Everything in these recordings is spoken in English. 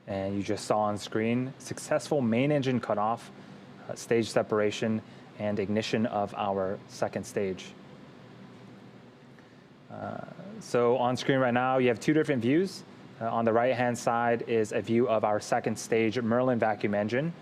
And you just saw on screen successful main engine cutoff, stage separation, and ignition of our second stage. So on screen right now, you have two different views. On the right-hand side is a view of our second stage Merlin vacuum engine.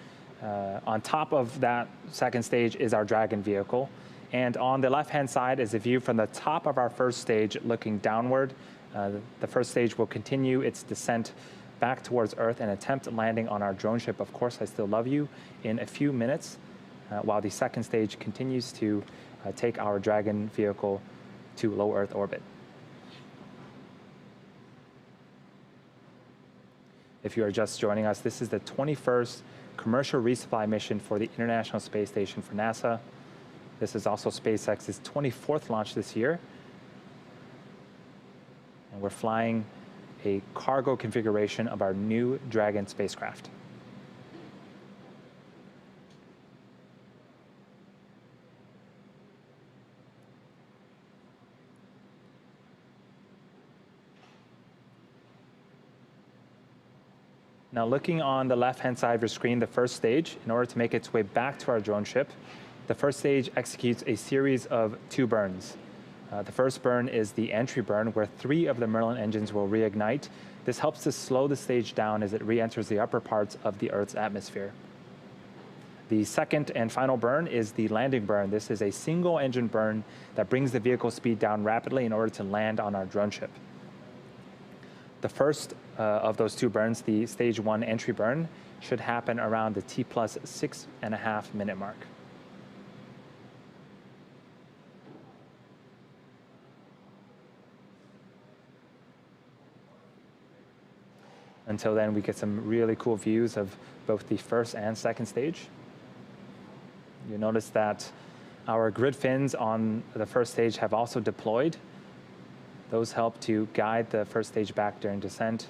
On top of that second stage is our Dragon vehicle. And on the left-hand side is a view from the top of our first stage looking downward. The first stage will continue its descent back towards Earth and attempt landing on our drone ship, Of Course I Still Love You, in a few minutes, while the second stage continues to take our Dragon vehicle to low Earth orbit. If you are just joining us, this is the 21st commercial resupply mission for the International Space Station for NASA. This is also SpaceX's 24th launch this year. And we're flying a cargo configuration of our new Dragon spacecraft. Now looking on the left-hand side of your screen, the first stage, in order to make its way back to our drone ship, the first stage executes a series of 2 burns. The first burn is the entry burn, where 3 of the Merlin engines will reignite. This helps to slow the stage down as it re-enters the upper parts of the Earth's atmosphere. The second and final burn is the landing burn. This is a single engine burn that brings the vehicle speed down rapidly in order to land on our drone ship. The first of those 2 burns, the stage 1 entry burn, should happen around the T plus 6.5 minute mark. Until then, we get some really cool views of both the first and second stage. You notice that our grid fins on the first stage have also deployed. Those help to guide the first stage back during descent.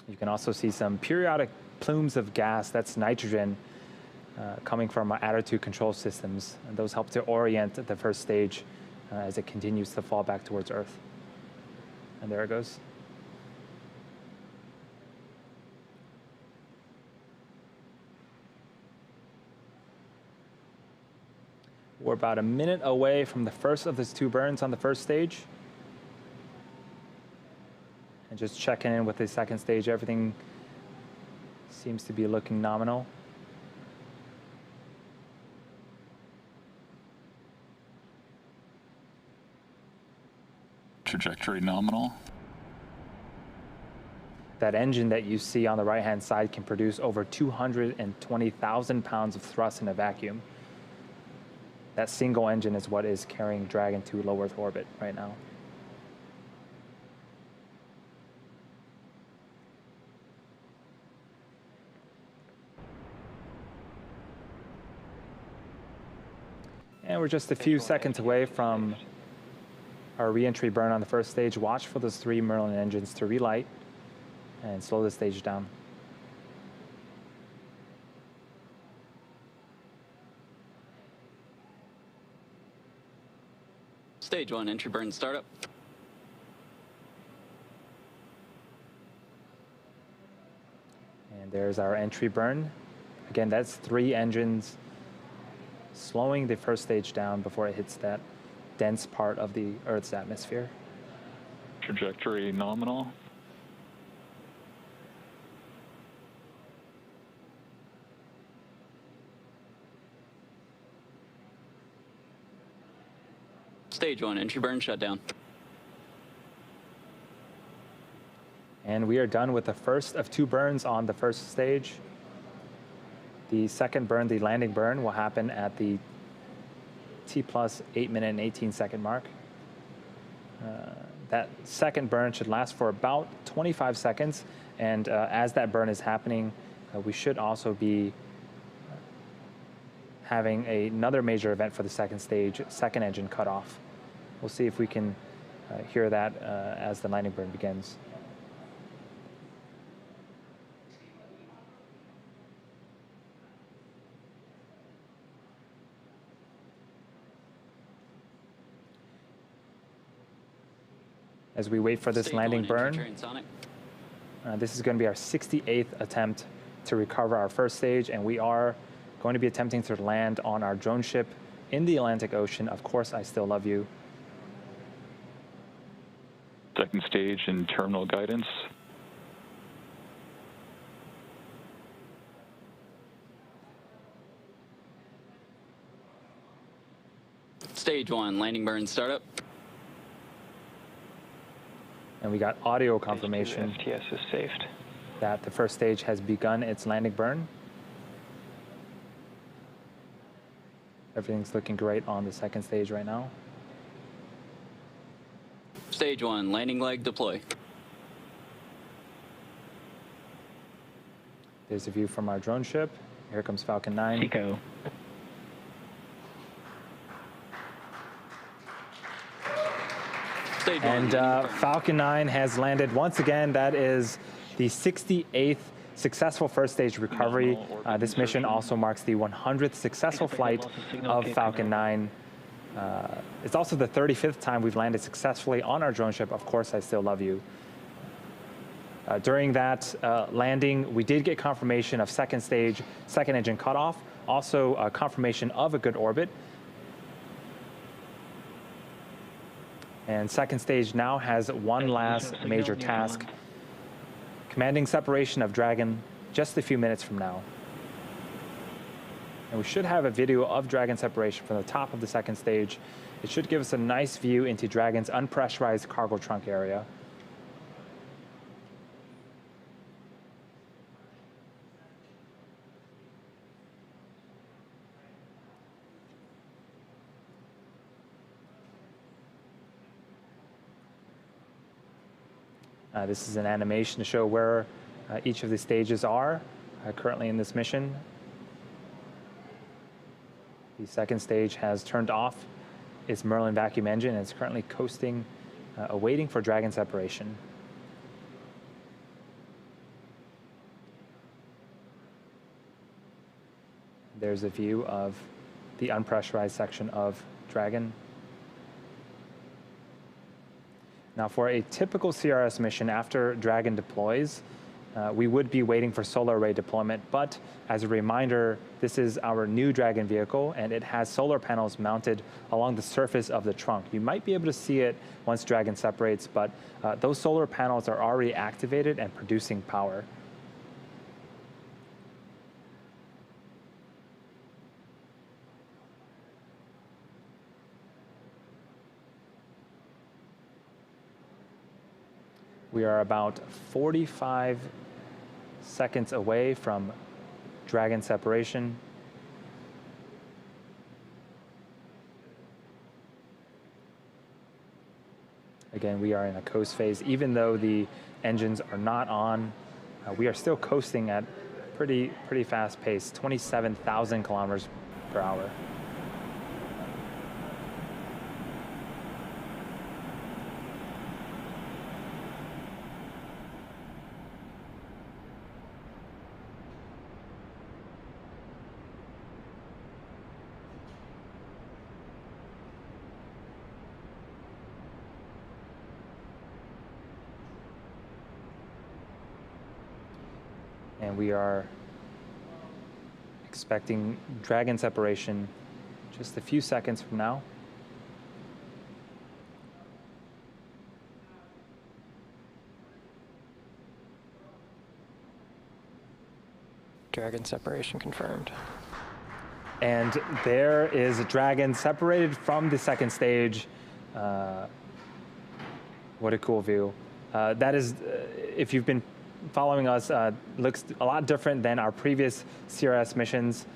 You can also see some periodic plumes of gas, that's nitrogen, coming from our attitude control systems. And those help to orient the first stage as it continues to fall back towards Earth. And there it goes. We're about a minute away from the first of these 2 burns on the first stage. And just checking in with the second stage, everything seems to be looking nominal. Trajectory nominal. That engine that you see on the right-hand side can produce over 220,000 pounds of thrust in a vacuum. That single engine is what is carrying Dragon to low Earth orbit right now. And we're just a few seconds away from our re-entry burn on the first stage. Watch for those 3 Merlin engines to relight and slow the stage down. Stage 1 entry burn startup. And there's our entry burn. Again, that's 3 engines slowing the first stage down before it hits that dense part of the Earth's atmosphere. Trajectory nominal. Stage 1 entry burn shutdown. And we are done with the first of 2 burns on the first stage. The second burn, the landing burn, will happen at the T plus 8 minute and 18 second mark. That second burn should last for about 25 seconds. And as that burn is happening, we should also be having another major event for the second stage, second engine cutoff. We'll see if we can hear that as the landing burn begins. as we wait for this Stage landing 1, burn. entry transonic. This is going to be our 68th attempt to recover our first stage, and we are going to be attempting to land on our drone ship in the Atlantic Ocean. Of course, I still love you. Second stage and terminal guidance. Stage 1, landing burn startup. And we got audio confirmation STS is saved. that the first stage has begun its landing burn. Everything's looking great on the second stage right now. Stage 1, landing leg deploy. There's a view from our drone ship. Here comes Falcon 9. Seco. Stage 1, And landing burn. Falcon 9 has landed once again. That is the 68th successful first stage recovery. This mission also marks the 100th successful flight of Falcon 9. It's also the 35th time we've landed successfully on our drone ship. Of course, I still love you. During that landing, we did get confirmation of second stage, second engine cutoff, also confirmation of a good orbit. And second stage now has one last major task, commanding separation of Dragon just a few minutes from now. And we should have a video of Dragon separation from the top of the second stage. It should give us a nice view into Dragon's unpressurized cargo trunk area. This is an animation to show where each of the stages are currently in this mission. The second stage has turned off its Merlin vacuum engine and is currently coasting, awaiting for Dragon separation. There's a view of the unpressurized section of Dragon. Now, for a typical CRS mission, after Dragon deploys, we would be waiting for solar array deployment. But as a reminder, this is our new Dragon vehicle, and it has solar panels mounted along the surface of the trunk. You might be able to see it once Dragon separates, but those solar panels are already activated and producing power. We are about 45 seconds away from Dragon separation. Again, we are in a coast phase. Even though the engines are not on, we are still coasting at pretty fast pace, 27,000 kilometers per hour. And we are expecting Dragon separation just a few seconds from now. Dragon separation confirmed. And there is Dragon separated from the second stage. What a cool view. That is, if you've been following us, looks a lot different than our previous CRS missions.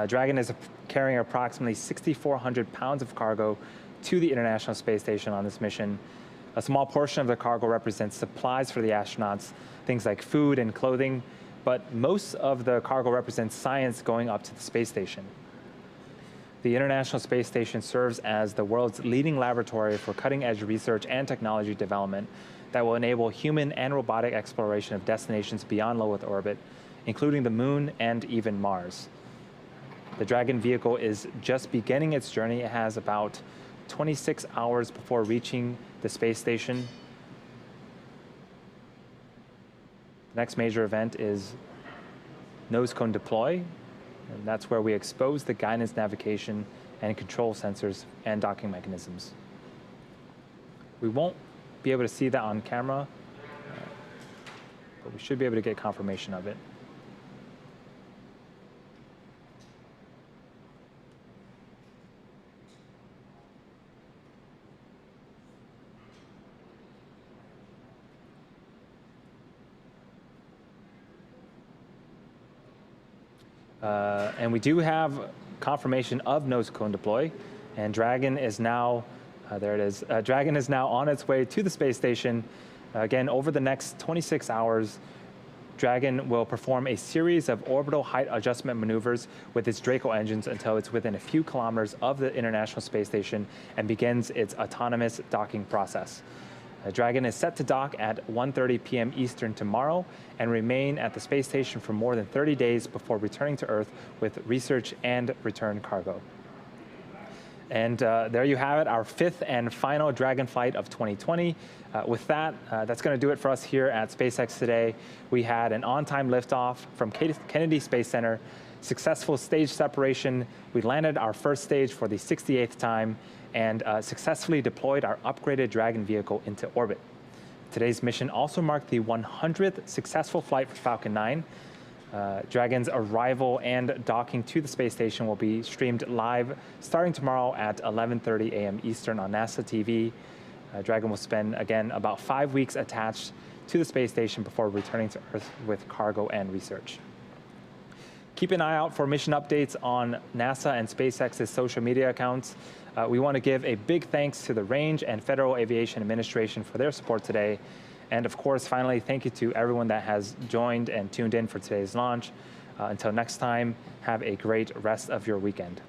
Dragon is carrying approximately 6,400 pounds of cargo to the International Space Station on this mission. A small portion of the cargo represents supplies for the astronauts, things like food and clothing, but most of the cargo represents science going up to the space station. The International Space Station serves as the world's leading laboratory for cutting-edge research and technology development that will enable human and robotic exploration of destinations beyond low Earth orbit, including the Moon and even Mars. The Dragon vehicle is just beginning its journey. It has about 26 hours before reaching the space station. Next major event is nose cone deploy, and that's where we expose the guidance, navigation, and control sensors and docking mechanisms. We won't be able to see that on camera, but we should be able to get confirmation of it. And we do have confirmation of nose cone deploy, and Dragon is now, there it is, Dragon is now on its way to the space station. Again, over the next 26 hours, Dragon will perform a series of orbital height adjustment maneuvers with its Draco engines until it's within a few kilometers of the International Space Station and begins its autonomous docking process. Dragon is set to dock at 1:30 p.m. Eastern tomorrow and remain at the space station for more than 30 days before returning to Earth with research and return cargo. And there you have it, our 5th and final Dragon flight of 2020. With that, that's going to do it for us here at SpaceX today. We had an on-time liftoff from Kennedy Space Center, successful stage separation. We landed our first stage for the 68th time, and successfully deployed our upgraded Dragon vehicle into orbit. Today's mission also marked the 100th successful flight for Falcon 9. Dragon's arrival and docking to the space station will be streamed live starting tomorrow at 11:30 a.m. Eastern on NASA TV. Dragon will spend, again, about 5 weeks attached to the space station before returning to Earth with cargo and research. Keep an eye out for mission updates on NASA and SpaceX's social media accounts. We want to give a big thanks to the Range and Federal Aviation Administration for their support today. And of course, finally, thank you to everyone that has joined and tuned in for today's launch. Until next time, have a great rest of your weekend.